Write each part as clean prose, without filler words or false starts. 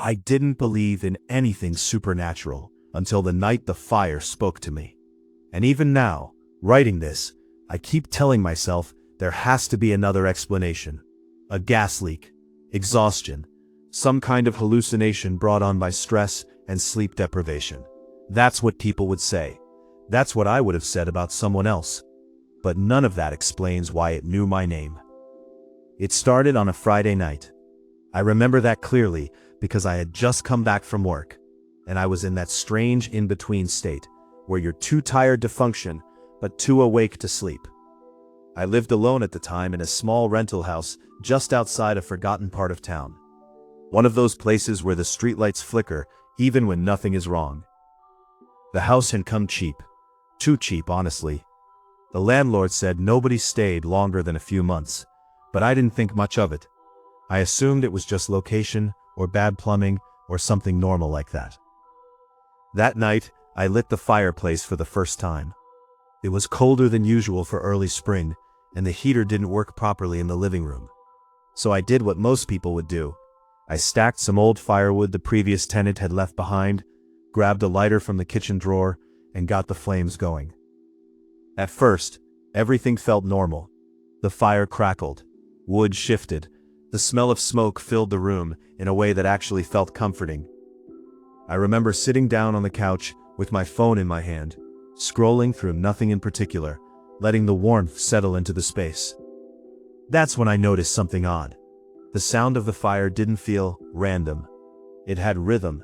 I didn't believe in anything supernatural until the night the fire spoke to me. And even now, writing this, I keep telling myself there has to be another explanation. A gas leak, exhaustion, some kind of hallucination brought on by stress and sleep deprivation. That's what people would say. That's what I would have said about someone else. But none of that explains why it knew my name. It started on a Friday night. I remember that clearly because I had just come back from work, and I was in that strange in-between state where you're too tired to function, but too awake to sleep. I lived alone at the time in a small rental house just outside a forgotten part of town. One of those places where the streetlights flicker even when nothing is wrong. The house had come cheap. Too cheap, honestly. The landlord said nobody stayed longer than a few months, but I didn't think much of it. I assumed it was just location, or bad plumbing, or something normal like that. That night, I lit the fireplace for the first time. It was colder than usual for early spring, and the heater didn't work properly in the living room. So I did what most people would do. I stacked some old firewood the previous tenant had left behind, grabbed a lighter from the kitchen drawer, and got the flames going. At first, everything felt normal. The fire crackled, wood shifted, the smell of smoke filled the room in a way that actually felt comforting. I remember sitting down on the couch with my phone in my hand, scrolling through nothing in particular, letting the warmth settle into the space. That's when I noticed something odd. The sound of the fire didn't feel random. It had rhythm,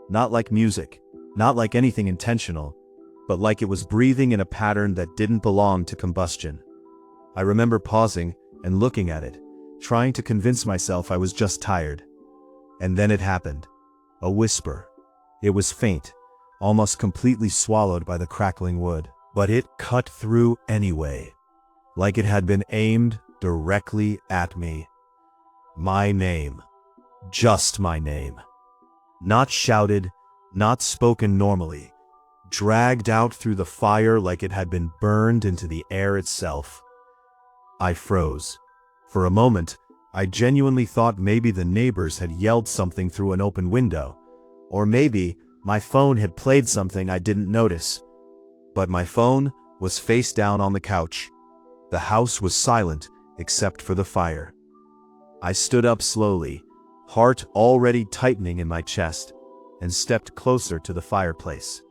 not like music, not like anything intentional, but like it was breathing in a pattern that didn't belong to combustion. I remember pausing and looking at it, trying to convince myself I was just tired. And then it happened. A whisper. It was faint, almost completely swallowed by the crackling wood, but it cut through anyway, like it had been aimed directly at me. My name. Just my name. Not shouted, not spoken normally, dragged out through the fire like it had been burned into the air itself. I froze. For a moment, I genuinely thought maybe the neighbors had yelled something through an open window, or maybe my phone had played something I didn't notice. But my phone was face down on the couch. The house was silent except for the fire. I stood up slowly, heart already tightening in my chest, and stepped closer to the fireplace.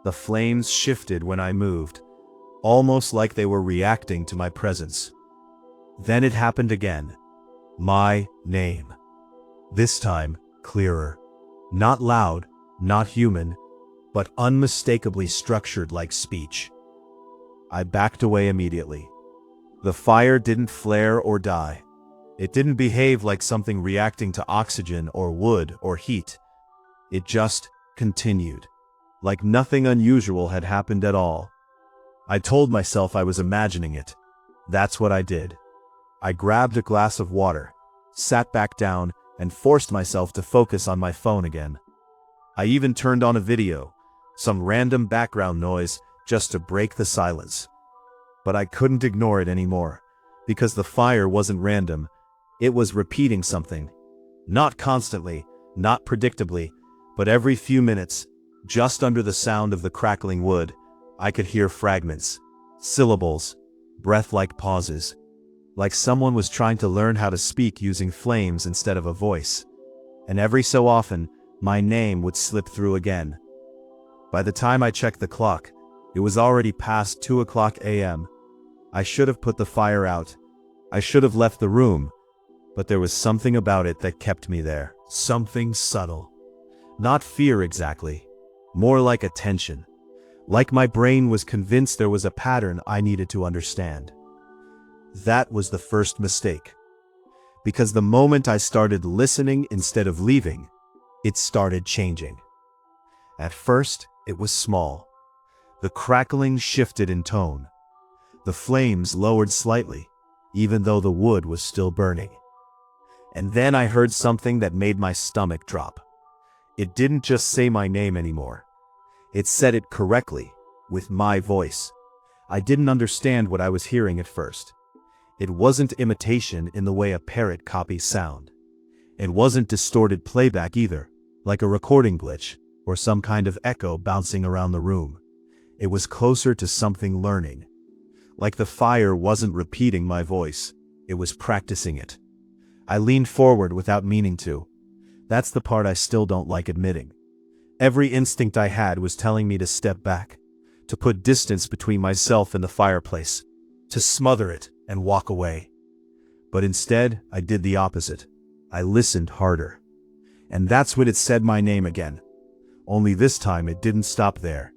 The flames shifted when I moved, almost like they were reacting to my presence. Then it happened again. My name. This time, clearer. Not loud, not human, but unmistakably structured like speech. I backed away immediately. The fire didn't flare or die. It didn't behave like something reacting to oxygen or wood or heat. It just continued, like nothing unusual had happened at all. I told myself I was imagining it. That's what I did. I grabbed a glass of water, sat back down, and forced myself to focus on my phone again. I even turned on a video, some random background noise, just to break the silence. But I couldn't ignore it anymore, because the fire wasn't random. It was repeating something. Not constantly, not predictably, but every few minutes, just under the sound of the crackling wood, I could hear fragments, syllables, breath-like pauses, like someone was trying to learn how to speak using flames instead of a voice. And every so often, my name would slip through again. By the time I checked the clock, it was already past 2:00 a.m. I should have put the fire out. I should have left the room, but there was something about it that kept me there. Something subtle. Not fear exactly, more like attention. Like my brain was convinced there was a pattern I needed to understand. That was the first mistake. Because the moment I started listening instead of leaving, it started changing. At first, it was small. The crackling shifted in tone. The flames lowered slightly, even though the wood was still burning. And then I heard something that made my stomach drop. It didn't just say my name anymore. It said it correctly, with my voice. I didn't understand what I was hearing at first. It wasn't imitation in the way a parrot copies sound. It wasn't distorted playback either, like a recording glitch, or some kind of echo bouncing around the room. It was closer to something learning. Like the fire wasn't repeating my voice, it was practicing it. I leaned forward without meaning to. That's the part I still don't like admitting. Every instinct I had was telling me to step back, to put distance between myself and the fireplace, to smother it and walk away. But instead, I did the opposite. I listened harder. And that's when it said my name again. Only this time it didn't stop there.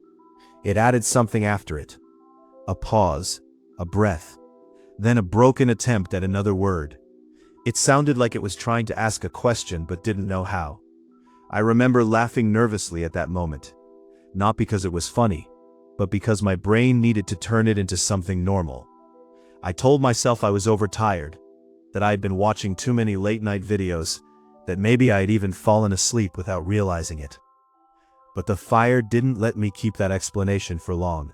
It added something after it. A pause, a breath, then a broken attempt at another word. It sounded like it was trying to ask a question but didn't know how. I remember laughing nervously at that moment. Not because it was funny, but because my brain needed to turn it into something normal. I told myself I was overtired, that I had been watching too many late-night videos, that maybe I had even fallen asleep without realizing it. But the fire didn't let me keep that explanation for long,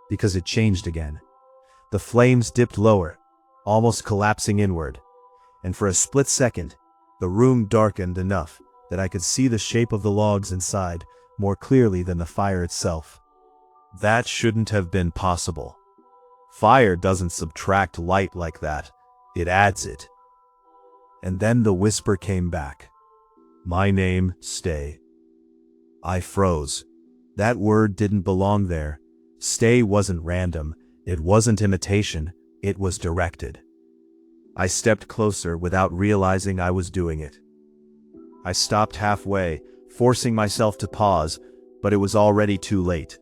because it changed again. The flames dipped lower, almost collapsing inward, and for a split second, the room darkened enough that I could see the shape of the logs inside more clearly than the fire itself. That shouldn't have been possible. Fire doesn't subtract light like that, it adds it. And then the whisper came back. My name, Stay. I froze. That word didn't belong there. Stay wasn't random, it wasn't imitation, it was directed. I stepped closer without realizing I was doing it. I stopped halfway, forcing myself to pause, but it was already too late.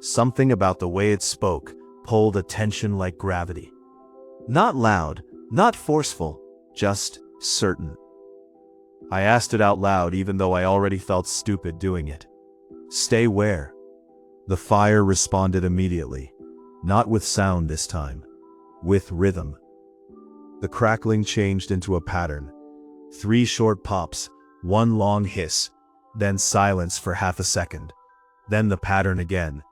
Something about the way it spoke pulled attention like gravity. Not loud, not forceful, just certain. I asked it out loud even though I already felt stupid doing it. Stay where? The fire responded immediately, not with sound this time, with rhythm. The crackling changed into a pattern. 3 short pops, 1 long hiss, then silence for half a second. Then the pattern again.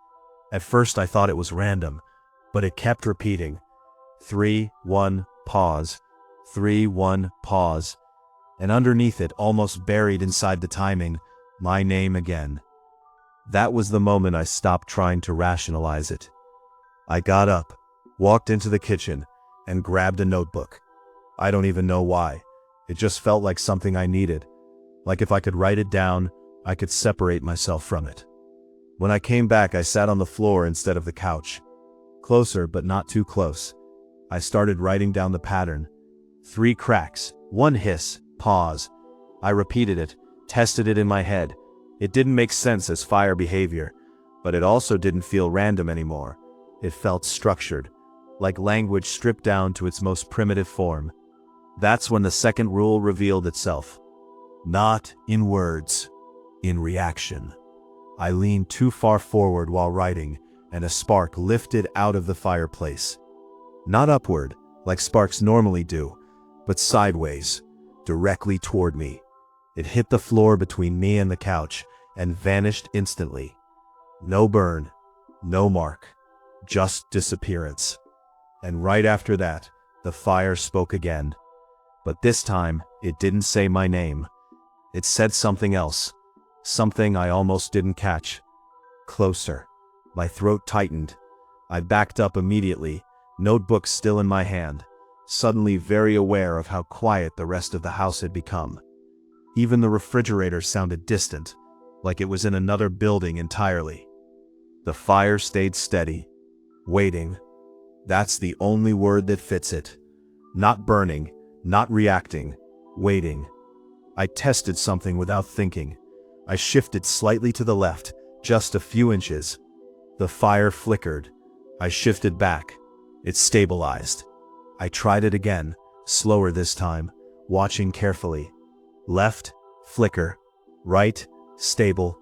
At first I thought it was random, but it kept repeating. 3, 1, pause. 3, 1, pause. And underneath it, almost buried inside the timing, my name again. That was the moment I stopped trying to rationalize it. I got up, walked into the kitchen, and grabbed a notebook. I don't even know why. It just felt like something I needed. Like if I could write it down, I could separate myself from it. When I came back, I sat on the floor instead of the couch. Closer, but not too close. I started writing down the pattern. 3 cracks, 1 hiss, pause. I repeated it, tested it in my head. It didn't make sense as fire behavior, but it also didn't feel random anymore. It felt structured, like language stripped down to its most primitive form. That's when the second rule revealed itself. Not in words, in reaction. I leaned too far forward while writing, and a spark lifted out of the fireplace. Not upward, like sparks normally do, but sideways, directly toward me. It hit the floor between me and the couch, and vanished instantly. No burn, no mark, just disappearance. And right after that, the fire spoke again. But this time, it didn't say my name. It said something else. Something I almost didn't catch. Closer. My throat tightened. I backed up immediately, notebook still in my hand, suddenly very aware of how quiet the rest of the house had become. Even the refrigerator sounded distant, like it was in another building entirely. The fire stayed steady, waiting. That's the only word that fits it. Not burning, not reacting, waiting. I tested something without thinking. I shifted slightly to the left, just a few inches. The fire flickered. I shifted back. It stabilized. I tried it again, slower this time, watching carefully. Left, flicker. Right, stable.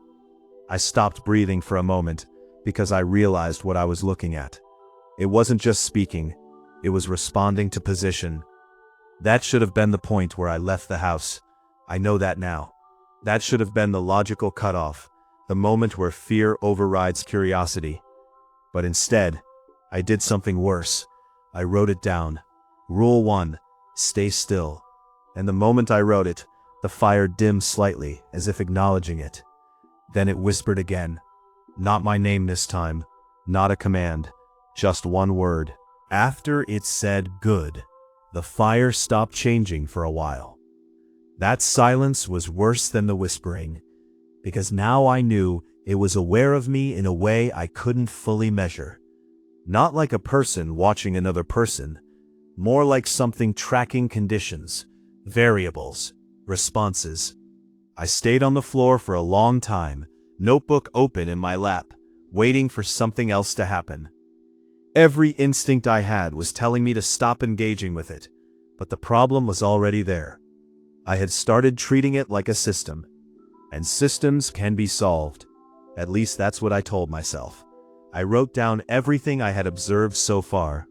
I stopped breathing for a moment because I realized what I was looking at. It wasn't just speaking, it was responding to position. That should have been the point where I left the house. I know that now. That should have been the logical cutoff, the moment where fear overrides curiosity. But instead, I did something worse. I wrote it down. Rule 1, stay still. And the moment I wrote it, The fire dimmed slightly, as if acknowledging it. Then it whispered again. Not my name this time. Not a command. Just one word. After it said good, the fire stopped changing for a while. That silence was worse than the whispering, because now I knew it was aware of me in a way I couldn't fully measure. Not like a person watching another person, more like something tracking conditions, variables, responses. I stayed on the floor for a long time, notebook open in my lap, waiting for something else to happen. Every instinct I had was telling me to stop engaging with it, but the problem was already there. I had started treating it like a system, and systems can be solved. At least that's what I told myself. I wrote down everything I had observed so far.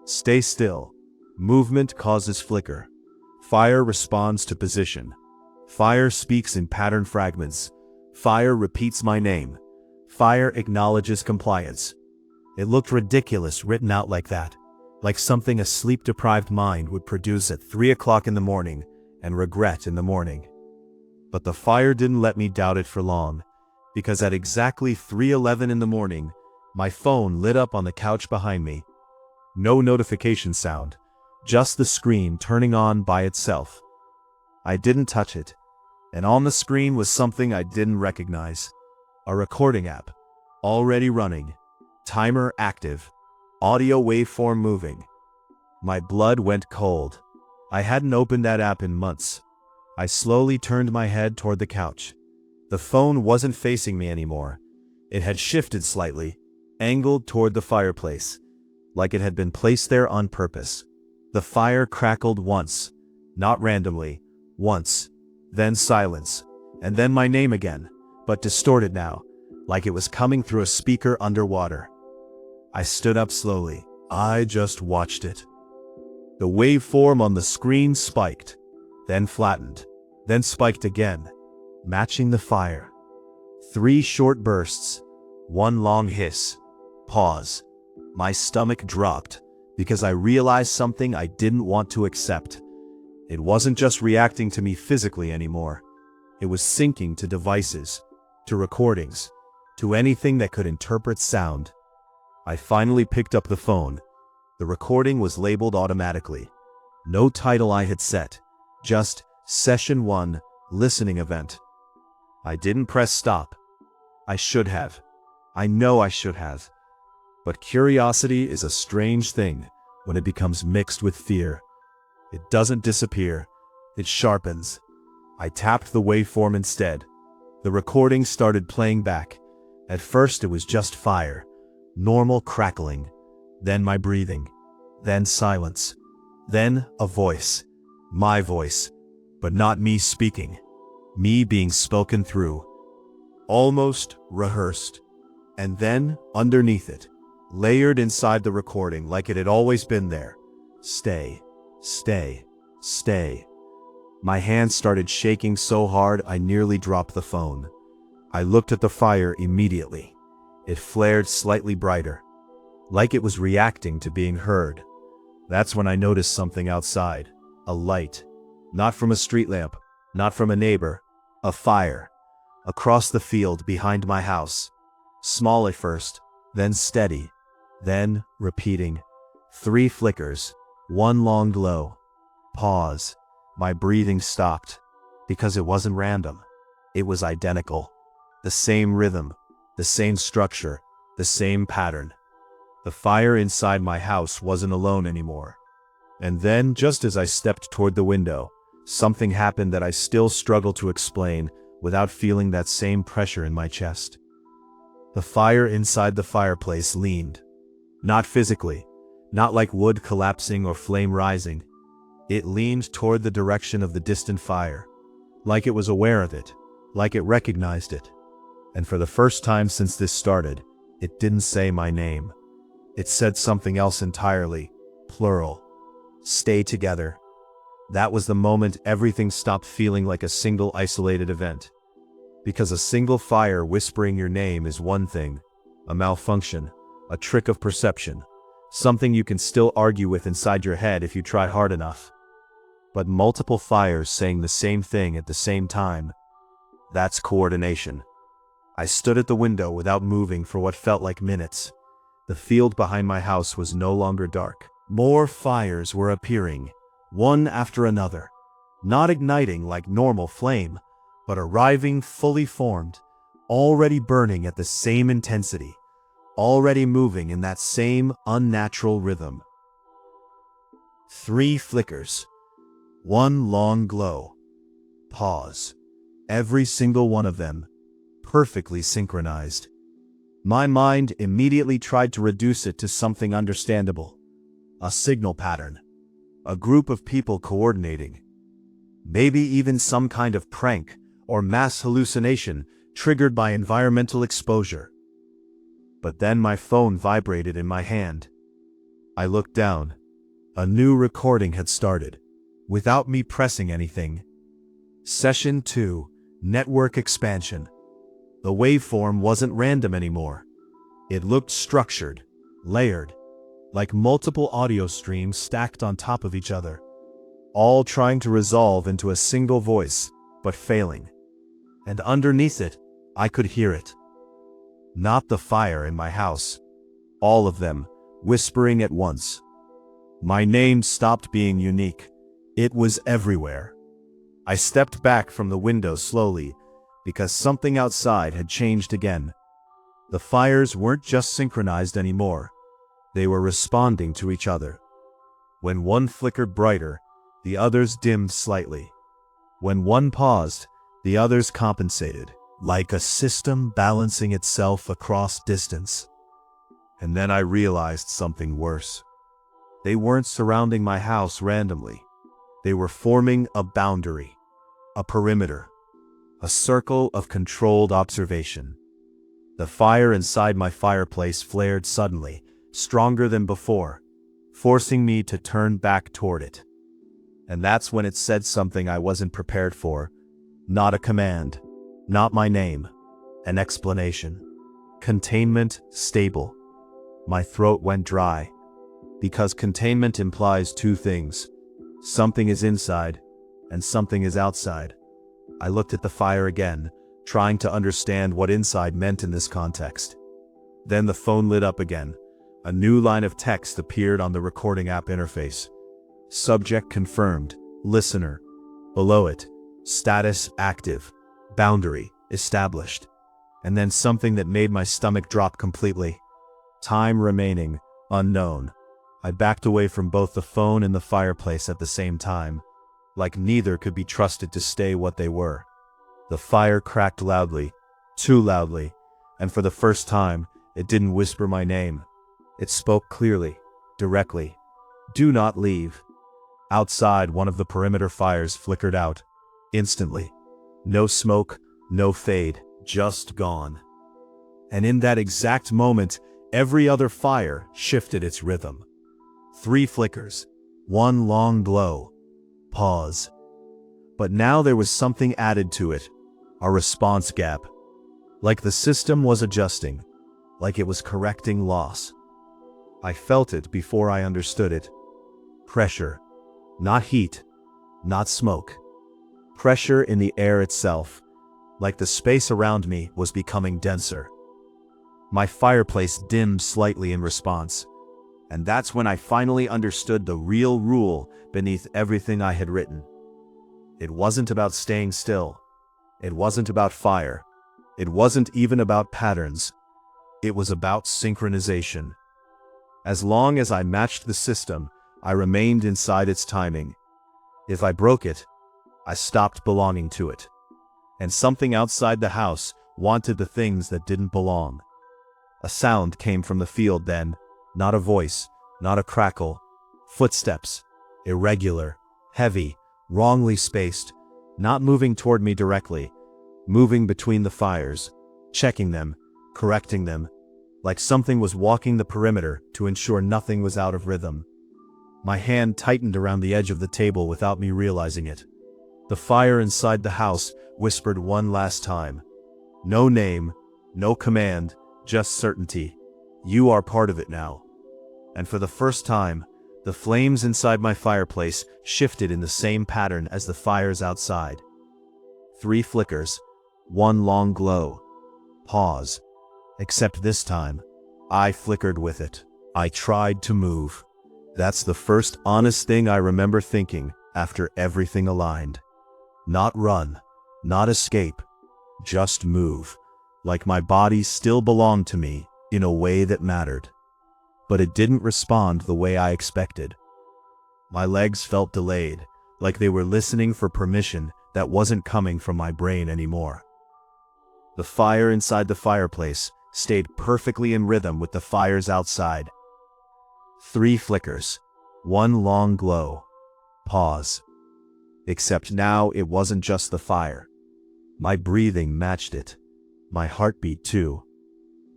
Stay still. Movement causes flicker. Fire responds to position. Fire speaks in pattern fragments. Fire repeats my name. Fire acknowledges compliance. It looked ridiculous written out like that, like something a sleep-deprived mind would produce at 3 o'clock in the morning and regret in the morning. But the fire didn't let me doubt it for long, because at exactly 3:11 in the morning, my phone lit up on the couch behind me. No notification sound, just the screen turning on by itself. I didn't touch it, and on the screen was something I didn't recognize. A recording app, already running, timer active, audio waveform moving. My blood went cold. I hadn't opened that app in months. I slowly turned my head toward the couch. The phone wasn't facing me anymore. It had shifted slightly, angled toward the fireplace, like it had been placed there on purpose. The fire crackled once, not randomly, once, then silence, and then my name again, but distorted now, like it was coming through a speaker underwater. I stood up slowly. I just watched it. The waveform on the screen spiked, then flattened, then spiked again, matching the fire. 3 short bursts, 1 long hiss, pause. My stomach dropped because I realized something I didn't want to accept. It wasn't just reacting to me physically anymore. It was syncing to devices, to recordings, to anything that could interpret sound. I finally picked up the phone. The recording was labeled automatically. No title I had set, just Session 1, Listening Event. I didn't press stop. I should have. I know I should have. But curiosity is a strange thing when it becomes mixed with fear. It doesn't disappear. It sharpens. I tapped the waveform instead. The recording started playing back. At first it was just fire, normal crackling, then my breathing, then silence, then a voice, my voice, but not me speaking, me being spoken through, almost rehearsed. And then, underneath it, layered inside the recording like it had always been there, stay, stay, stay. My hands started shaking so hard I nearly dropped the phone. I looked at the fire immediately. It flared slightly brighter, like it was reacting to being heard. That's when I noticed something outside. A light. Not from a street lamp, not from a neighbor. A fire. Across the field behind my house. Small at first, then steady, then repeating. 3 flickers, 1 long glow. Pause. My breathing stopped, because it wasn't random. It was identical. The same rhythm, the same structure, the same pattern. The fire inside my house wasn't alone anymore. And then, just as I stepped toward the window, something happened that I still struggle to explain without feeling that same pressure in my chest. The fire inside the fireplace leaned. Not physically, not like wood collapsing or flame rising. It leaned toward the direction of the distant fire, like it was aware of it, like it recognized it. And for the first time since this started, it didn't say my name. It said something else entirely, plural. Stay together. That was the moment everything stopped feeling like a single isolated event. Because a single fire whispering your name is one thing, a malfunction, a trick of perception, something you can still argue with inside your head if you try hard enough. but multiple fires saying the same thing at the same time. That's coordination. I stood at the window without moving for what felt like minutes. The field behind my house was no longer dark. More fires were appearing, one after another, not igniting like normal flame, but arriving fully formed, already burning at the same intensity, already moving in that same unnatural rhythm. 3 flickers. 1 long glow. Pause. Every single one of them, perfectly synchronized. My mind immediately tried to reduce it to something understandable. A signal pattern. A group of people coordinating. Maybe even some kind of prank or mass hallucination triggered by environmental exposure. But then my phone vibrated in my hand. I looked down. A new recording had started, without me pressing anything. Session 2, Network Expansion. The waveform wasn't random anymore. It looked structured, layered, like multiple audio streams stacked on top of each other, all trying to resolve into a single voice, but failing. And underneath it, I could hear it. Not the fire in my house. All of them, whispering at once. My name stopped being unique. It was everywhere. I stepped back from the window slowly, because something outside had changed again. The fires weren't just synchronized anymore. They were responding to each other. When one flickered brighter, the others dimmed slightly. When one paused, the others compensated, like a system balancing itself across distance. And then I realized something worse. They weren't surrounding my house randomly. They were forming a boundary, a perimeter, a circle of controlled observation. The fire inside my fireplace flared suddenly, stronger than before, forcing me to turn back toward it. And that's when it said something I wasn't prepared for. Not a command, not my name, an explanation. Containment stable. My throat went dry, because containment implies 2 things. Something is inside, and something is outside. I looked at the fire again, trying to understand what inside meant in this context. Then the phone lit up again. A new line of text appeared on the recording app interface. Subject confirmed, listener. Below it, status active, boundary established. And then something that made my stomach drop completely. Time remaining, unknown. I backed away from both the phone and the fireplace at the same time, like neither could be trusted to stay what they were. The fire cracked loudly, too loudly, and for the first time, it didn't whisper my name. It spoke clearly, directly. Do not leave. Outside, one of the perimeter fires flickered out, instantly. No smoke, no fade, just gone. And in that exact moment, every other fire shifted its rhythm. 3 flickers, 1 long glow, pause. But now there was something added to it, a response gap. Like the system was adjusting, like it was correcting loss. I felt it before I understood it. Pressure, not heat, not smoke. Pressure in the air itself, like the space around me was becoming denser. My fireplace dimmed slightly in response. And that's when I finally understood the real rule beneath everything I had written. It wasn't about staying still. It wasn't about fire. It wasn't even about patterns. It was about synchronization. As long as I matched the system, I remained inside its timing. If I broke it, I stopped belonging to it. And something outside the house wanted the things that didn't belong. A sound came from the field then. Not a voice, not a crackle. Footsteps, irregular, heavy, wrongly spaced, not moving toward me directly, moving between the fires, checking them, correcting them, like something was walking the perimeter to ensure nothing was out of rhythm. My hand tightened around the edge of the table without me realizing it. The fire inside the house whispered one last time. No name, no command, just certainty. You are part of it now. And for the first time, The flames inside my fireplace shifted in the same pattern as the fires outside. 3 flickers, 1 long glow. Pause. Except this time, I flickered with it. I tried to move. That's the first honest thing I remember thinking after everything aligned. Not run, not escape, just move, like my body still belonged to me in a way that mattered. But it didn't respond the way I expected. My legs felt delayed, like they were listening for permission that wasn't coming from my brain anymore. The fire inside the fireplace stayed perfectly in rhythm with the fires outside. 3 flickers, 1 long glow. Pause. Except now it wasn't just the fire. My breathing matched it. My heartbeat too.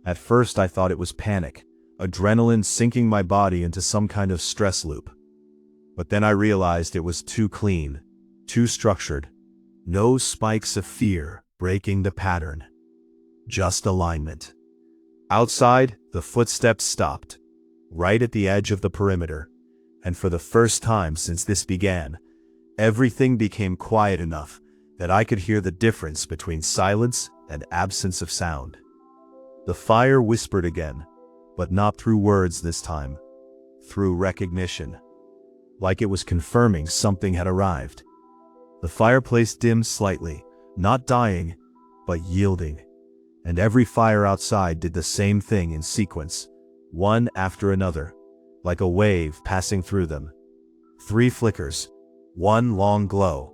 At first I thought it was panic, adrenaline sinking my body into some kind of stress loop. But then I realized it was too clean, too structured. No spikes of fear breaking the pattern. Just alignment. Outside, the footsteps stopped, right at the edge of the perimeter, and for the first time since this began, everything became quiet enough that I could hear the difference between silence and absence of sound. The fire whispered again, but not through words this time, through recognition, like it was confirming something had arrived. The fireplace dimmed slightly, not dying, but yielding, and every fire outside did the same thing in sequence, one after another, like a wave passing through them. 3 flickers, 1 long glow.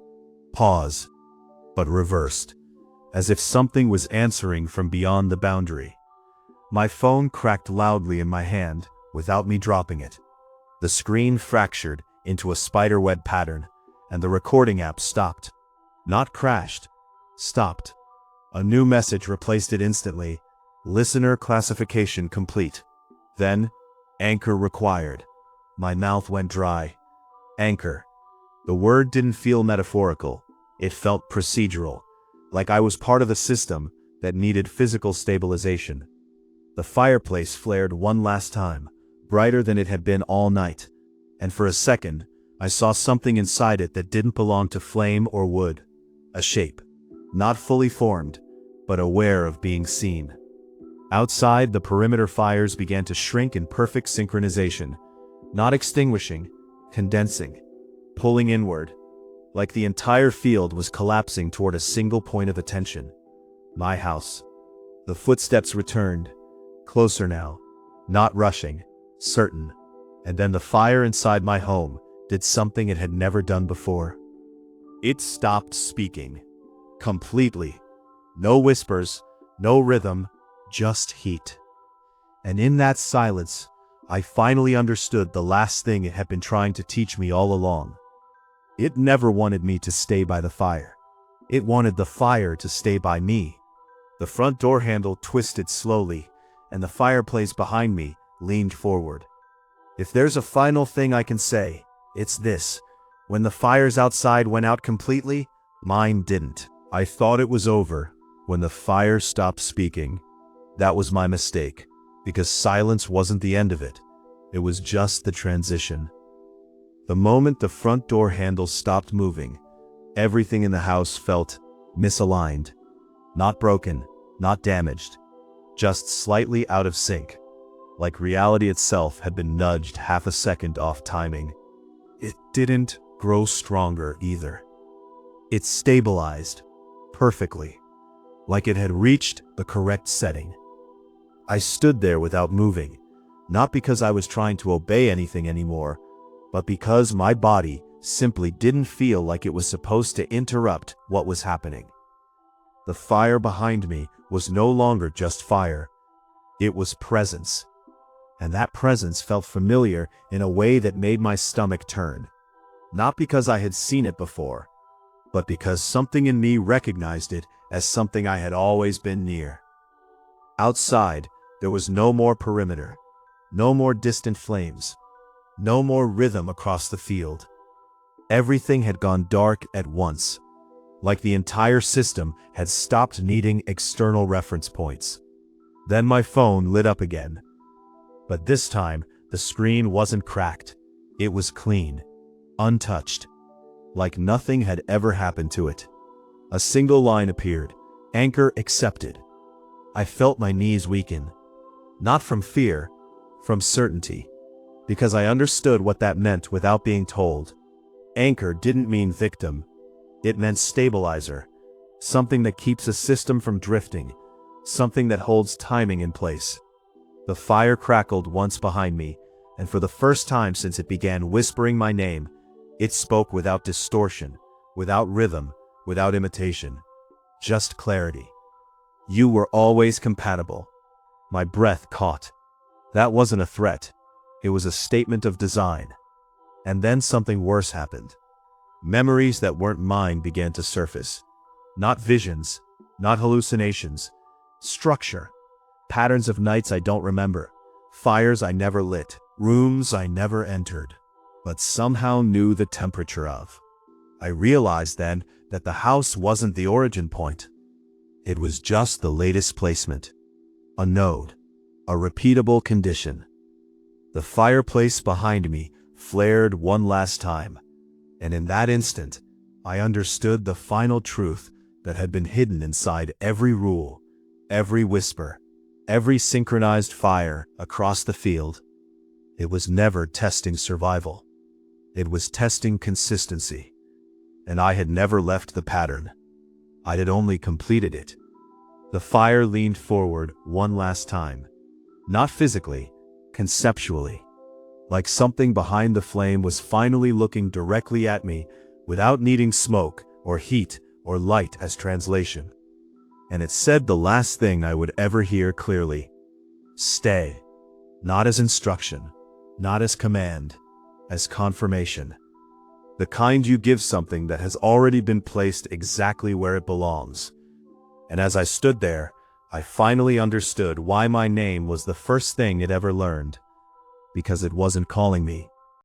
Pause, but reversed, as if something was answering from beyond the boundary. My phone cracked loudly in my hand without me dropping it. The screen fractured into a spiderweb pattern, and the recording app stopped. Not crashed, stopped. A new message replaced it instantly. Listener classification complete. Then, anchor required. My mouth went dry. Anchor. The word didn't feel metaphorical. It felt procedural, like I was part of the system that needed physical stabilization. The fireplace flared one last time, brighter than it had been all night, and for a second, I saw something inside it that didn't belong to flame or wood. A shape, not fully formed, but aware of being seen. Outside, the perimeter fires began to shrink in perfect synchronization, not extinguishing, condensing, pulling inward, like the entire field was collapsing toward a single point of attention. My house. The footsteps returned, closer now, not rushing, certain, and then the fire inside my home did something it had never done before. It stopped speaking. Completely. No whispers, no rhythm, just heat. And in that silence, I finally understood the last thing it had been trying to teach me all along. It never wanted me to stay by the fire. It wanted the fire to stay by me. The front door handle twisted slowly, and the fireplace behind me leaned forward. If there's a final thing I can say, it's this. When the fires outside went out completely, mine didn't. I thought it was over when the fire stopped speaking. That was my mistake, because silence wasn't the end of it. It was just the transition. The moment the front door handle stopped moving, everything in the house felt misaligned. Not broken, not damaged, just slightly out of sync, like reality itself had been nudged half a second off timing. It didn't grow stronger either. It stabilized perfectly, like it had reached the correct setting. I stood there without moving, not because I was trying to obey anything anymore, but because my body simply didn't feel like it was supposed to interrupt what was happening. The fire behind me was no longer just fire. It was presence. And that presence felt familiar in a way that made my stomach turn. Not because I had seen it before, but because something in me recognized it as something I had always been near. Outside, there was no more perimeter, no more distant flames, no more rhythm across the field. Everything had gone dark at once, like the entire system had stopped needing external reference points. Then my phone lit up again. But this time, the screen wasn't cracked. It was clean, untouched, like nothing had ever happened to it. A single line appeared, "Anchor accepted." I felt my knees weaken. Not from fear, from certainty, because I understood what that meant without being told. Anchor didn't mean victim. It meant stabilizer, something that keeps a system from drifting, something that holds timing in place. The fire crackled once behind me, and for the first time since it began whispering my name, it spoke without distortion, without rhythm, without imitation. Just clarity. "You were always compatible." My breath caught. That wasn't a threat. It was a statement of design. And then something worse happened. Memories that weren't mine began to surface. Not visions, not hallucinations. Structure. Patterns of nights I don't remember. Fires I never lit. Rooms I never entered, but somehow knew the temperature of. I realized then that the house wasn't the origin point. It was just the latest placement. A node. A repeatable condition. The fireplace behind me flared one last time, and in that instant, I understood the final truth that had been hidden inside every rule, every whisper, every synchronized fire across the field. It was never testing survival. It was testing consistency. And I had never left the pattern. I had only completed it. The fire leaned forward one last time. Not physically, conceptually. Like something behind the flame was finally looking directly at me without needing smoke or heat or light as translation. And it said the last thing I would ever hear clearly. Stay. Not as instruction, not as command, as confirmation. The kind you give something that has already been placed exactly where it belongs. And as I stood there, I finally understood why my name was the first thing it ever learned. Because it wasn't calling me.